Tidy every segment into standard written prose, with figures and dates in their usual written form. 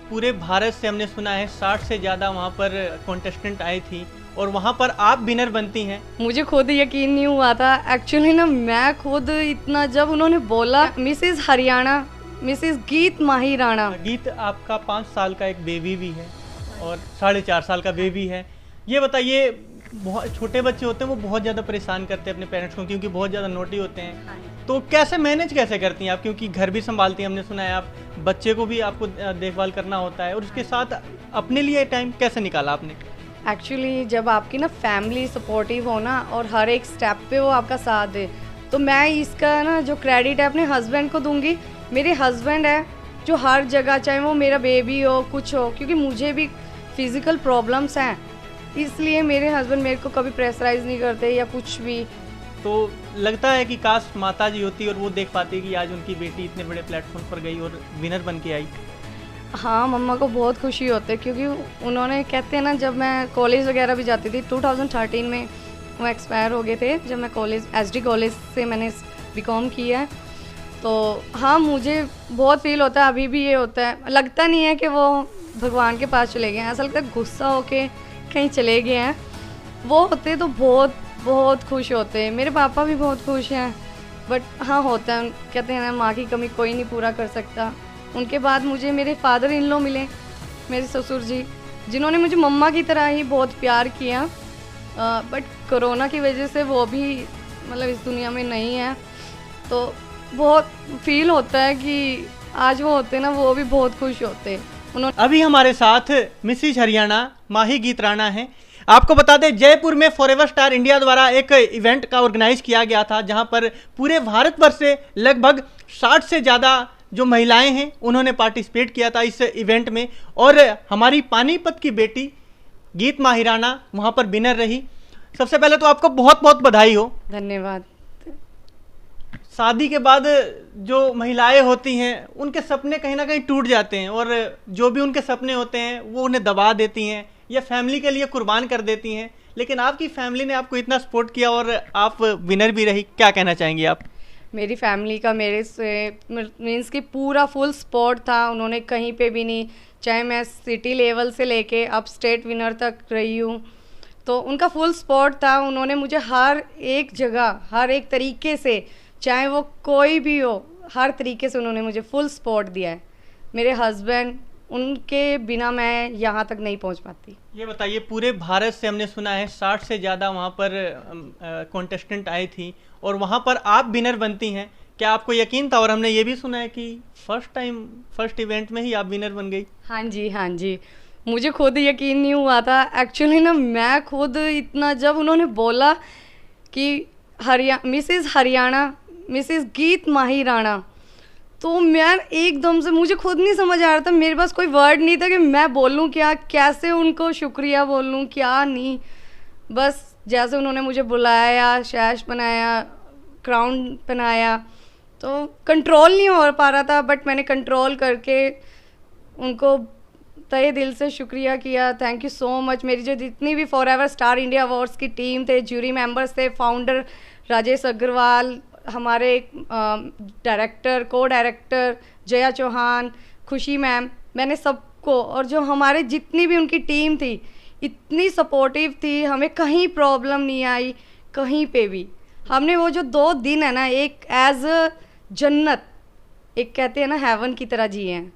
पूरे भारत से हमने सुना है 60 से ज़्यादा वहाँ पर कॉन्टेस्टेंट आई थी और वहाँ पर आप विनर बनती हैं। मुझे खुद यकीन नहीं हुआ था एक्चुअली ना। मैं खुद इतना जब उन्होंने बोला मिसेस हरियाणा, मिसेस गीत माही राणा। गीत आपका 5 साल का एक बेबी भी है और 4.5 साल का बेबी है। ये बताइए, बहुत छोटे बच्चे होते हैं वो बहुत ज़्यादा परेशान करते हैं अपने पेरेंट्स को क्योंकि बहुत ज़्यादा नोटी होते हैं। तो कैसे मैनेज कैसे करती हैं आप, क्योंकि घर भी संभालती हैं, हमने सुना है आप बच्चे को भी आपको देखभाल करना होता है और उसके साथ अपने लिए टाइम कैसे निकाला आपने? एक्चुअली जब आपकी ना फैमिली सपोर्टिव हो ना और हर एक स्टेप पे वो आपका साथ दे, तो मैं इसका ना जो क्रेडिट है अपने हस्बैंड को दूंगी। मेरे हस्बैंड है जो हर जगह, चाहे वो मेरा बेबी हो कुछ हो, क्योंकि मुझे भी फिज़िकल प्रॉब्लम्स हैं, इसलिए मेरे हस्बैंड मेरे को कभी प्रेशराइज नहीं करते या कुछ भी। तो लगता है कि काश माता जी होती और वो देख पाती कि आज उनकी बेटी इतने बड़े प्लेटफॉर्म पर गई और विनर बन के आई। हाँ, मम्मा को बहुत खुशी होती है क्योंकि उन्होंने, कहते हैं ना, जब मैं कॉलेज वगैरह भी जाती थी 2013 में वो एक्सपायर हो गए थे जब मैं कॉलेज एसडी कॉलेज से मैंने बीकॉम किया है। तो हाँ, मुझे बहुत फील होता है, अभी भी ये होता है। लगता नहीं है कि वो भगवान के पास चले गए हैं, ऐसा लगता है गुस्सा होके कहीं चले गए हैं। वो होते तो बहुत बहुत खुश होते हैं। मेरे पापा भी बहुत खुश हैं, बट हाँ होता है, कहते हैं ना माँ की कमी कोई नहीं पूरा कर सकता। उनके बाद मुझे मेरे फादर इन लॉ मिले, मेरे ससुर जी, जिन्होंने मुझे मम्मा की तरह ही बहुत प्यार किया। बट कोरोना की वजह से वो भी मतलब इस दुनिया में नहीं है, तो बहुत फील होता है कि आज वो होते ना, वो भी बहुत खुश होते। उन्होंने अभी हमारे साथ मिसिज हरियाणा माही गीत राणा हैं। आपको बता दें, जयपुर में फॉरएवर स्टार इंडिया द्वारा एक इवेंट का ऑर्गेनाइज किया गया था जहां पर पूरे भारतवर्ष से लगभग 60 से ज़्यादा जो महिलाएं हैं उन्होंने पार्टिसिपेट किया था इस इवेंट में और हमारी पानीपत की बेटी गीत माही राणा वहां पर विनर रही। सबसे पहले तो आपको बहुत बहुत बधाई हो। धन्यवाद। शादी के बाद जो महिलाएं होती हैं उनके सपने कहीं ना कहीं टूट जाते हैं और जो भी उनके सपने होते हैं वो उन्हें दबा देती हैं या फैमिली के लिए कुर्बान कर देती हैं, लेकिन आपकी फैमिली ने आपको इतना सपोर्ट किया और आप विनर भी रही। क्या कहना चाहेंगी आप? मेरी फैमिली का मेरे से मीन्स कि पूरा फुल सपोर्ट था। उन्होंने कहीं पे भी नहीं, चाहे मैं सिटी लेवल से लेके अब स्टेट विनर तक रही हूँ, तो उनका फुल सपोर्ट था। उन्होंने मुझे हर एक जगह, हर एक तरीके से, चाहे वो कोई भी हो, हर तरीके से उन्होंने मुझे फुल सपोर्ट दिया है। मेरे हस्बैंड, उनके बिना मैं यहाँ तक नहीं पहुँच पाती। ये बताइए, पूरे भारत से हमने सुना है 60 से ज़्यादा वहाँ पर कॉन्टेस्टेंट आई थी और वहाँ पर आप विनर बनती हैं। क्या आपको यकीन था? और हमने ये भी सुना है कि फर्स्ट इवेंट में ही आप विनर बन गई। हाँ जी, हाँ जी, मुझे खुद यकीन नहीं हुआ था एक्चुअली ना। मैं खुद इतना, जब उन्होंने बोला कि मिसेस हरियाणा, मिसेस गीत माही राणा, तो मैं एकदम से, मुझे खुद नहीं समझ आ रहा था, मेरे पास कोई वर्ड नहीं था कि मैं बोलूं क्या, कैसे उनको शुक्रिया बोलूं, क्या नहीं। बस जैसे उन्होंने मुझे बुलाया, शैश बनाया, क्राउन पहनाया, तो कंट्रोल नहीं हो पा रहा था, बट मैंने कंट्रोल करके उनको तहे दिल से शुक्रिया किया। Thank you so much. मेरी जो जितनी भी फॉरएवर स्टार इंडिया अवार्ड्स की टीम थे, ज्यूरी मेंबर्स थे, फाउंडर राजेश अग्रवाल, हमारे डायरेक्टर, को डायरेक्टर जया चौहान, खुशी मैम, मैंने सबको, और जो हमारे जितनी भी उनकी टीम थी इतनी सपोर्टिव थी, हमें कहीं प्रॉब्लम नहीं आई कहीं पे भी। हमने वो जो 2 दिन है ना, एक एज अ जन्नत, एक कहते हैं ना हेवन की तरह जिए हैं,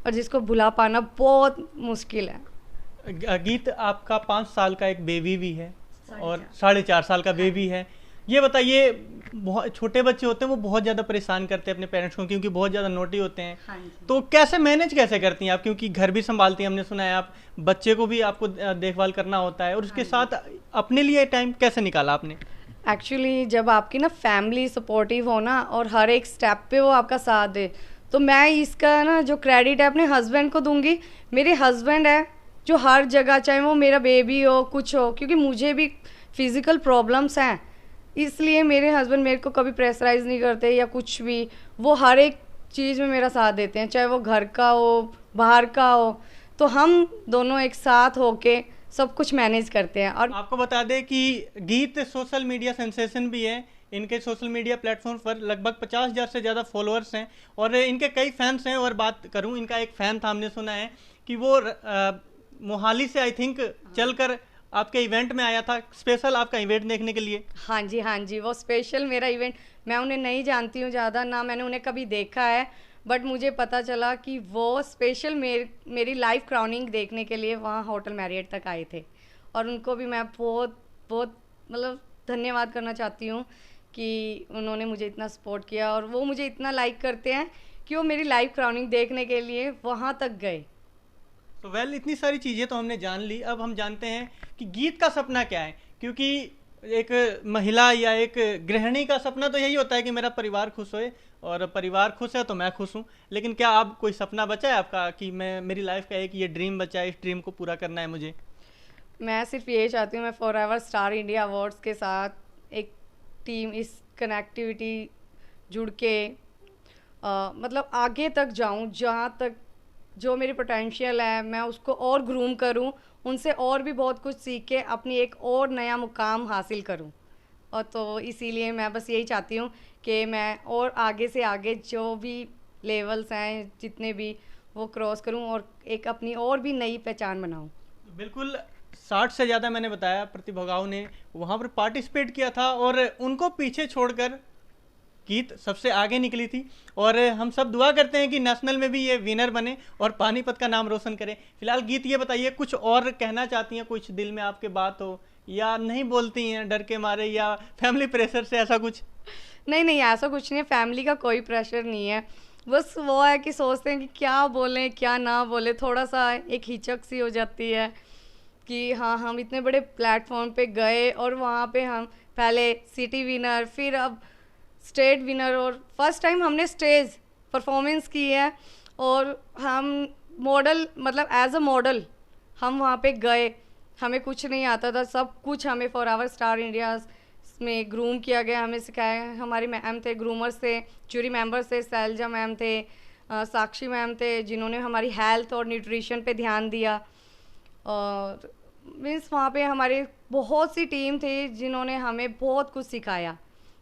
और जिसको भुला पाना बहुत मुश्किल है। गीत, आपका 5 साल का एक बेबी भी है और 4.5 साल का बेबी है। ये बताइए, बहुत छोटे बच्चे होते हैं वो बहुत ज़्यादा परेशान करते हैं अपने पेरेंट्स को क्योंकि बहुत ज़्यादा नोटी होते हैं। हाँ, तो कैसे मैनेज कैसे करती हैं आप, क्योंकि घर भी संभालती हैं, हमने सुना है आप बच्चे को भी आपको देखभाल करना होता है और उसके साथ अपने लिए टाइम कैसे निकाला आपने? एक्चुअली जब आपकी ना फैमिली सपोर्टिव हो ना और हर एक स्टेप पे वो आपका साथ दे, तो मैं इसका ना जो क्रेडिट है अपने हस्बैंड को दूंगी। मेरे हस्बैंड है जो हर जगह, चाहे वो मेरा बेबी हो कुछ हो, क्योंकि मुझे भी फिज़िकल प्रॉब्लम्स हैं, इसलिए मेरे हस्बैंड मेरे को कभी प्रेशराइज नहीं करते या कुछ भी। वो हर एक चीज़ में मेरा साथ देते हैं, चाहे वो घर का हो, बाहर का हो, तो हम दोनों एक साथ होके सब कुछ मैनेज करते हैं। और आपको बता दें कि गीत सोशल मीडिया सेंसेशन भी है। इनके सोशल मीडिया प्लेटफॉर्म पर लगभग 50,000 से ज़्यादा फॉलोअर्स हैं और इनके कई फैंस हैं। और बात करूं, इनका एक फ़ैन था, हमने सुना है कि वो मोहाली से आई थिंक चलकर आपके इवेंट में आया था, स्पेशल आपका इवेंट देखने के लिए। हाँ जी, हाँ जी, वो स्पेशल मेरा इवेंट, मैं उन्हें नहीं जानती हूँ ज़्यादा, ना मैंने उन्हें कभी देखा है, बट मुझे पता चला कि वो स्पेशल मेरी लाइव क्राउनिंग देखने के लिए वहाँ होटल मैरियट तक आए थे। और उनको भी मैं बहुत बहुत मतलब धन्यवाद करना चाहती हूँ कि उन्होंने मुझे इतना सपोर्ट किया और वो मुझे इतना लाइक करते हैं कि वो मेरी लाइव क्राउनिंग देखने के लिए वहाँ तक गए। तो वेल, इतनी सारी चीज़ें तो हमने जान ली, अब हम जानते हैं कि गीत का सपना क्या है। क्योंकि एक महिला या एक गृहिणी का सपना तो यही होता है कि मेरा परिवार खुश होए, और परिवार खुश है तो मैं खुश हूँ। लेकिन क्या आप कोई सपना बचा है आपका कि मैं, मेरी लाइफ का एक ये ड्रीम बचा है, इस ड्रीम को पूरा करना है मुझे? मैं सिर्फ ये चाहती हूँ मैं फॉरएवर स्टार इंडिया अवार्ड्स के साथ एक टीम, इस कनेक्टिविटी जुड़ के मतलब आगे तक जाऊँ, जहाँ तक जो मेरी पोटेंशियल है मैं उसको और ग्रूम करूँ, उनसे और भी बहुत कुछ सीख के अपनी एक और नया मुकाम हासिल करूँ। और तो इसीलिए मैं बस यही चाहती हूँ कि मैं और आगे से आगे जो भी लेवल्स हैं जितने भी, वो क्रॉस करूँ और एक अपनी और भी नई पहचान बनाऊँ। बिल्कुल, 60 से ज़्यादा मैंने बताया प्रतिभागियों ने वहाँ पर पार्टिसिपेट किया था, और उनको पीछे छोड़कर गीत सबसे आगे निकली थी। और हम सब दुआ करते हैं कि नेशनल में भी ये विनर बने और पानीपत का नाम रोशन करे। फिलहाल गीत ये बताइए, कुछ और कहना चाहती हैं, कुछ दिल में आपके बात हो, या नहीं बोलती हैं डर के मारे, या फैमिली प्रेशर से, ऐसा कुछ? नहीं नहीं, ऐसा कुछ नहीं है, फैमिली का कोई प्रेशर नहीं है, बस वो है कि सोचते हैं कि क्या बोलें क्या ना बोले, थोड़ा सा एक हिचक सी हो जाती है कि हाँ हम इतने बड़े प्लेटफॉर्म पे गए और वहाँ पे हम पहले सिटी विनर, फिर अब स्टेट विनर, और फर्स्ट टाइम हमने स्टेज परफॉर्मेंस की है, और हम मॉडल, मतलब एज अ मॉडल हम वहाँ पे गए, हमें कुछ नहीं आता था, सब कुछ हमें फॉरएवर स्टार इंडिया में ग्रूम किया गया, हमें सिखाया। हमारी मैम थे, ग्रूमर्स थे, जूरी मेंबर्स थे, सैलजा मैम थे, साक्षी मैम थे, जिन्होंने हमारी हेल्थ और न्यूट्रिशन पे ध्यान दिया। और मीन्स वहाँ पे हमारी बहुत सी टीम थी जिन्होंने हमें बहुत कुछ सिखाया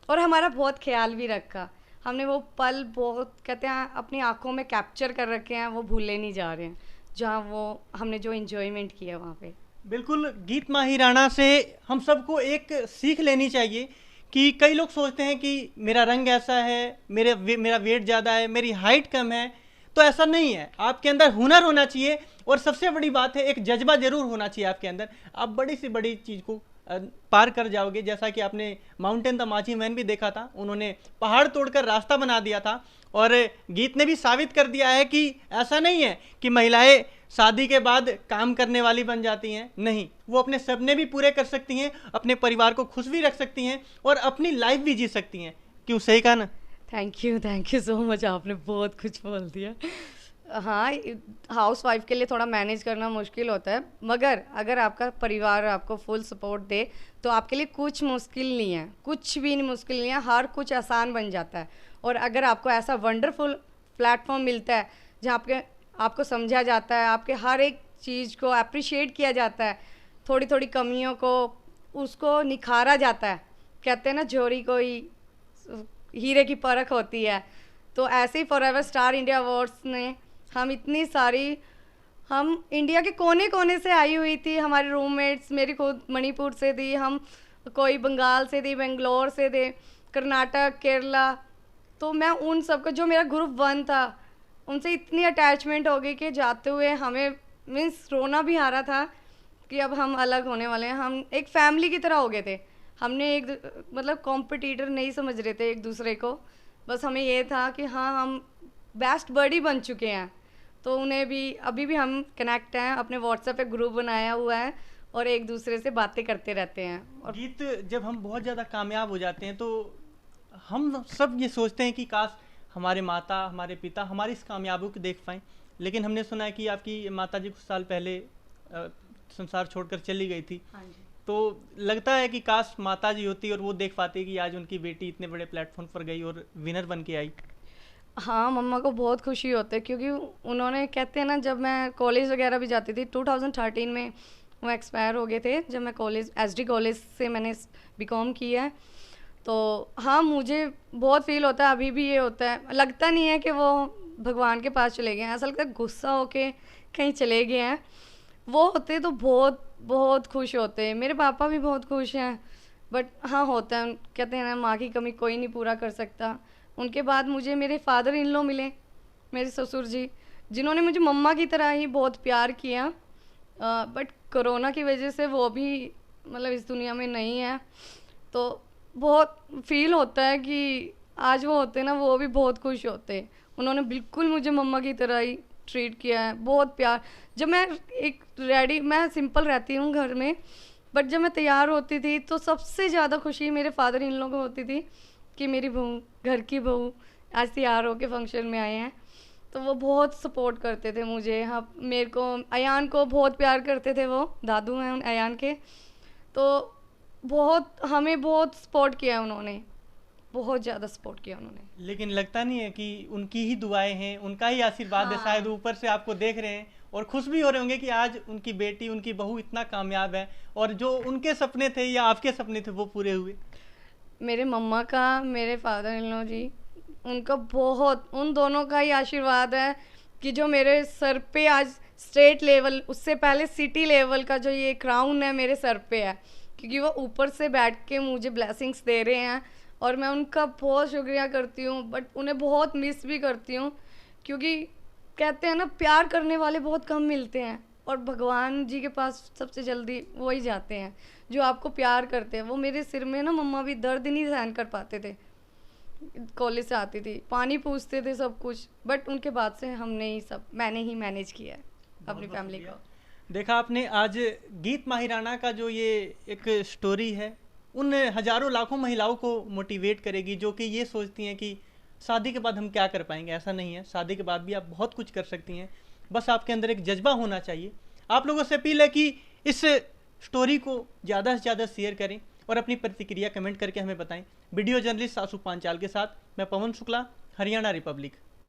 और हमारा बहुत ख्याल भी रखा। हमने वो पल बहुत, कहते हैं, अपनी आंखों में कैप्चर कर रखे हैं, वो भूले नहीं जा रहे हैं, जहाँ वो हमने जो एंजॉयमेंट किया वहाँ पे। बिल्कुल, गीत माही राणा से हम सबको एक सीख लेनी चाहिए कि कई लोग सोचते हैं कि मेरा रंग ऐसा है, मेरा वेट ज़्यादा है, मेरी हाइट कम है, तो ऐसा नहीं है। आपके अंदर हुनर होना चाहिए, और सबसे बड़ी बात है एक जज्बा जरूर होना चाहिए आपके अंदर। आप बड़ी से बड़ी चीज़ को पार कर जाओगे। जैसा कि आपने माउंटेन द माझी मैन भी देखा था, उन्होंने पहाड़ तोड़कर रास्ता बना दिया था, और गीत ने भी साबित कर दिया है कि ऐसा नहीं है कि महिलाएं शादी के बाद काम करने वाली बन जाती हैं। नहीं, वो अपने सपने भी पूरे कर सकती हैं, अपने परिवार को खुश भी रख सकती हैं, और अपनी लाइफ भी जी सकती हैं। क्यों, सही कहा ना? थैंक यू सो मच, आपने बहुत कुछ बोल दिया। हाँ, हाउस वाइफ के लिए थोड़ा मैनेज करना मुश्किल होता है, मगर अगर आपका परिवार आपको फुल सपोर्ट दे तो आपके लिए कुछ मुश्किल नहीं है, कुछ भी नहीं मुश्किल नहीं है, हर कुछ आसान बन जाता है। और अगर आपको ऐसा वंडरफुल प्लेटफॉर्म मिलता है जहाँ आपको समझा जाता है, आपके हर एक चीज़ को अप्रिशिएट किया जाता है, थोड़ी थोड़ी कमियों को उसको निखारा जाता है, कहते हैं ना जोरी कोई हीरे की परख होती है, तो ऐसे ही फॉरएवर स्टार इंडिया अवार्ड्स ने हम इतनी सारी, हम इंडिया के कोने कोने से आई हुई थी, हमारे रूममेट्स, मेरी खुद मणिपुर से थी, हम कोई बंगाल से थी, बेंगलोर से थे, कर्नाटक, केरला, तो मैं उन सबका, जो मेरा ग्रुप 1 था, उनसे इतनी अटैचमेंट हो गई कि जाते हुए हमें मीन्स रोना भी आ रहा था कि अब हम अलग होने वाले हैं। हम एक फैमिली की तरह हो गए थे, हमने एक मतलब कॉम्पिटिटर नहीं समझ रहे थे एक दूसरे को, बस हमें ये था कि हाँ हम बेस्ट बडी बन चुके हैं। तो उन्हें भी, अभी भी हम कनेक्ट हैं, अपने व्हाट्सएप पे ग्रुप बनाया हुआ है और एक दूसरे से बातें करते रहते हैं। और गीत, जब हम बहुत ज़्यादा कामयाब हो जाते हैं तो हम सब ये सोचते हैं कि काश हमारे माता, हमारे पिता हमारी इस कामयाबी को देख पाएँ। लेकिन हमने सुना है कि आपकी माता जी कुछ साल पहले संसार छोड़कर चली गई थी। हाँ जी। तो लगता है कि काश माता जी होती और वो देख पाती कि आज उनकी बेटी इतने बड़े प्लेटफॉर्म पर गई और विनर बन के आई। हाँ, मम्मा को बहुत खुशी होती है, क्योंकि उन्होंने, कहते हैं ना, जब मैं कॉलेज वगैरह भी जाती थी, 2013 में वो एक्सपायर हो गए थे, जब मैं कॉलेज, एसडी कॉलेज से मैंने बीकॉम किया है। तो हाँ, मुझे बहुत फील होता है, अभी भी ये होता है, लगता नहीं है कि वो भगवान के पास चले गए, ऐसा लगता है गुस्सा होके कहीं चले गए हैं, वो होते तो बहुत बहुत खुश होते। मेरे पापा भी बहुत खुश हैं, बट हाँ होता है, कहते हैं ना माँ की कमी कोई नहीं पूरा कर सकता। उनके बाद मुझे मेरे फादर इन लॉ मिले, मेरे ससुर जी, जिन्होंने मुझे मम्मा की तरह ही बहुत प्यार किया। बट कोरोना की वजह से वो भी मतलब इस दुनिया में नहीं है, तो बहुत फील होता है कि आज वो होते ना वो भी बहुत खुश होते। उन्होंने बिल्कुल मुझे मम्मा की तरह ही ट्रीट किया है, बहुत प्यार। जब मैं सिंपल रहती हूँ घर में, बट जब मैं तैयार होती थी तो सबसे ज़्यादा खुशी मेरे फादर इन लोगों को होती थी कि मेरी बहू, घर की बहू आज तैयार होके फंक्शन में आए हैं। तो वो बहुत सपोर्ट करते थे मुझे। हाँ, मेरे को, अयान को बहुत प्यार करते थे, वो दादू हैं अयान के, तो हमें बहुत सपोर्ट किया उन्होंने, बहुत ज़्यादा सपोर्ट किया उन्होंने। लेकिन लगता नहीं है कि उनकी ही दुआएं हैं, उनका ही आशीर्वाद है, हाँ। शायद ऊपर से आपको देख रहे हैं और खुश भी हो रहे होंगे कि आज उनकी बेटी, उनकी बहू इतना कामयाब है और जो उनके सपने थे या आपके सपने थे वो पूरे हुए। मेरे मम्मा का, मेरे फादर इन लॉ जी, उनका बहुत, उन दोनों का ही आशीर्वाद है कि जो मेरे सर पे आज स्टेट लेवल, उससे पहले सिटी लेवल का जो ये क्राउन है मेरे सर पे है, क्योंकि वो ऊपर से बैठ के मुझे ब्लेसिंग्स दे रहे हैं और मैं उनका बहुत शुक्रिया करती हूँ। बट उन्हें बहुत मिस भी करती हूँ, क्योंकि कहते हैं ना प्यार करने वाले बहुत कम मिलते हैं और भगवान जी के पास सबसे जल्दी वो ही जाते हैं जो आपको प्यार करते हैं। वो मेरे सिर में ना, मम्मा भी दर्द नहीं सहन कर पाते थे, कॉलेज से आती थी, पानी पूछते थे, सब कुछ, बट उनके बाद से मैंने ही मैनेज किया है अपनी फैमिली को। देखा आपने आज गीत माही राणा का जो ये एक स्टोरी है, उन हजारों लाखों महिलाओं को मोटिवेट करेगी जो कि ये सोचती हैं कि शादी के बाद हम क्या कर पाएंगे। ऐसा नहीं है, शादी के बाद भी आप बहुत कुछ कर सकती हैं, बस आपके अंदर एक जज्बा होना चाहिए। आप लोगों से अपील है कि इस स्टोरी को ज़्यादा से ज़्यादा शेयर करें और अपनी प्रतिक्रिया कमेंट करके हमें बताएं। वीडियो जर्नलिस्ट सासू पांचाल के साथ मैं पवन शुक्ला, हरियाणा रिपब्लिक।